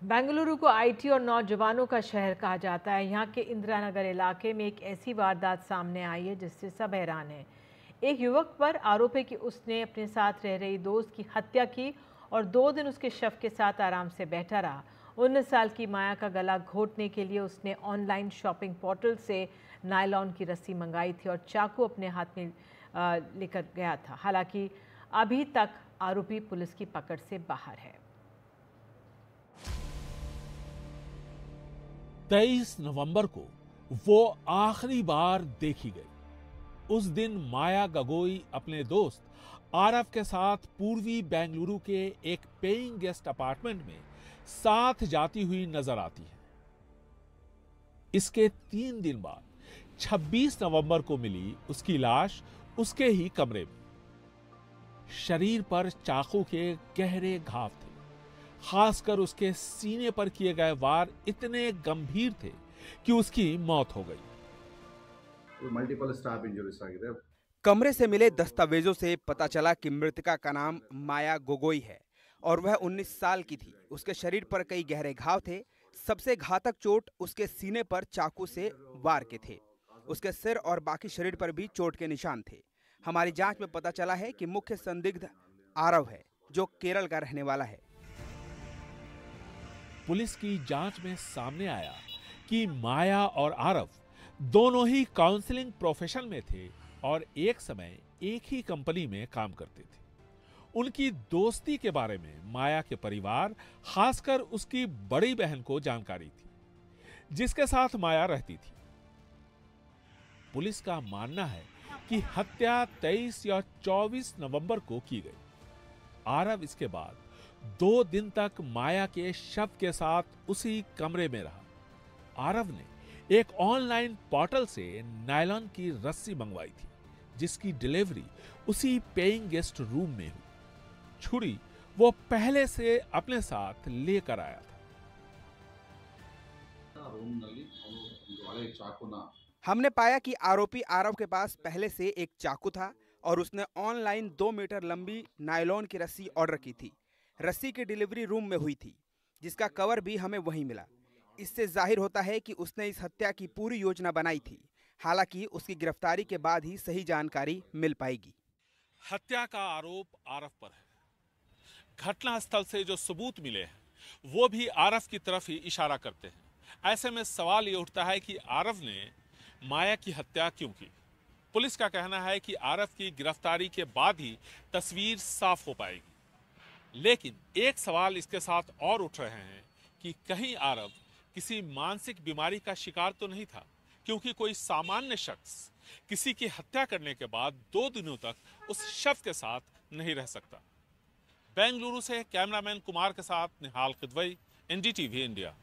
बेंगलुरु को आईटी और नौजवानों का शहर कहा जाता है। यहाँ के इंदिरा नगर इलाके में एक ऐसी वारदात सामने आई है जिससे सब हैरान हैं। एक युवक पर आरोप है कि उसने अपने साथ रह रही दोस्त की हत्या की और 2 दिन उसके शव के साथ आराम से बैठा रहा। 19 साल की माया का गला घोटने के लिए उसने ऑनलाइन शॉपिंग पोर्टल से नायलॉन की रस्सी मंगाई थी और चाकू अपने हाथ में लेकर गया था। हालांकि अभी तक आरोपी पुलिस की पकड़ से बाहर है। 23 नवंबर को वो आखिरी बार देखी गई। उस दिन माया गगोई अपने दोस्त आरव के साथ पूर्वी बेंगलुरु के एक पेइंग गेस्ट अपार्टमेंट में साथ जाती हुई नजर आती है। इसके 3 दिन बाद 26 नवंबर को मिली उसकी लाश उसके ही कमरे में। शरीर पर चाकू के गहरे घाव थे। खासकर उसके सीने पर किए गए वार इतने गंभीर थे कि उसकी मौत हो गई। मल्टीपल स्टैब इंजरीज आಗಿದೆ। कमरे से मिले दस्तावेजों से पता चला कि मृतका का नाम माया गोगोई है और वह 19 साल की थी। उसके शरीर पर कई गहरे घाव थे। सबसे घातक चोट उसके सीने पर चाकू से वार के थे। उसके सिर और बाकी शरीर पर भी चोट के निशान थे। हमारी जांच में पता चला है कि मुख्य संदिग्ध आरव है, जो केरल का रहने वाला है। पुलिस की जांच में सामने आया कि माया और आरव दोनों ही काउंसलिंग प्रोफेशन में थे और एक समय एक ही कंपनी में काम करते थे। उनकी दोस्ती के बारे में माया के परिवार, खासकर उसकी बड़ी बहन को जानकारी थी, जिसके साथ माया रहती थी। पुलिस का मानना है कि हत्या 23 या 24 नवंबर को की गई। आरव इसके बाद 2 दिन तक माया के शव के साथ उसी कमरे में रहा। आरव ने एक ऑनलाइन पोर्टल से नायलॉन की रस्सी मंगवाई थी, जिसकी डिलीवरी उसी पेइंग गेस्ट रूम में हुई। छुरी वो पहले से अपने साथ लेकर आया था। हमने पाया कि आरोपी आरव के पास पहले से एक चाकू था और उसने ऑनलाइन 2 मीटर लंबी नायलॉन की रस्सी ऑर्डर की थी। रस्सी की डिलीवरी रूम में हुई थी, जिसका कवर भी हमें वहीं मिला। इससे जाहिर होता है कि उसने इस हत्या की पूरी योजना बनाई थी। हालांकि उसकी गिरफ्तारी के बाद ही सही जानकारी मिल पाएगी। हत्या का आरोप आरव पर है। घटनास्थल से जो सबूत मिले हैं वो भी आरव की तरफ ही इशारा करते हैं। ऐसे में सवाल ये उठता है कि आरव ने माया की हत्या क्यों की। पुलिस का कहना है कि आरव की गिरफ्तारी के बाद ही तस्वीर साफ हो पाएगी। लेकिन एक सवाल इसके साथ और उठ रहे हैं कि कहीं आरव किसी मानसिक बीमारी का शिकार तो नहीं था, क्योंकि कोई सामान्य शख्स किसी की हत्या करने के बाद 2 दिनों तक उस शव के साथ नहीं रह सकता। बेंगलुरु से कैमरामैन कुमार के साथ निहाल किदवई, एनडीटीवी इंडिया।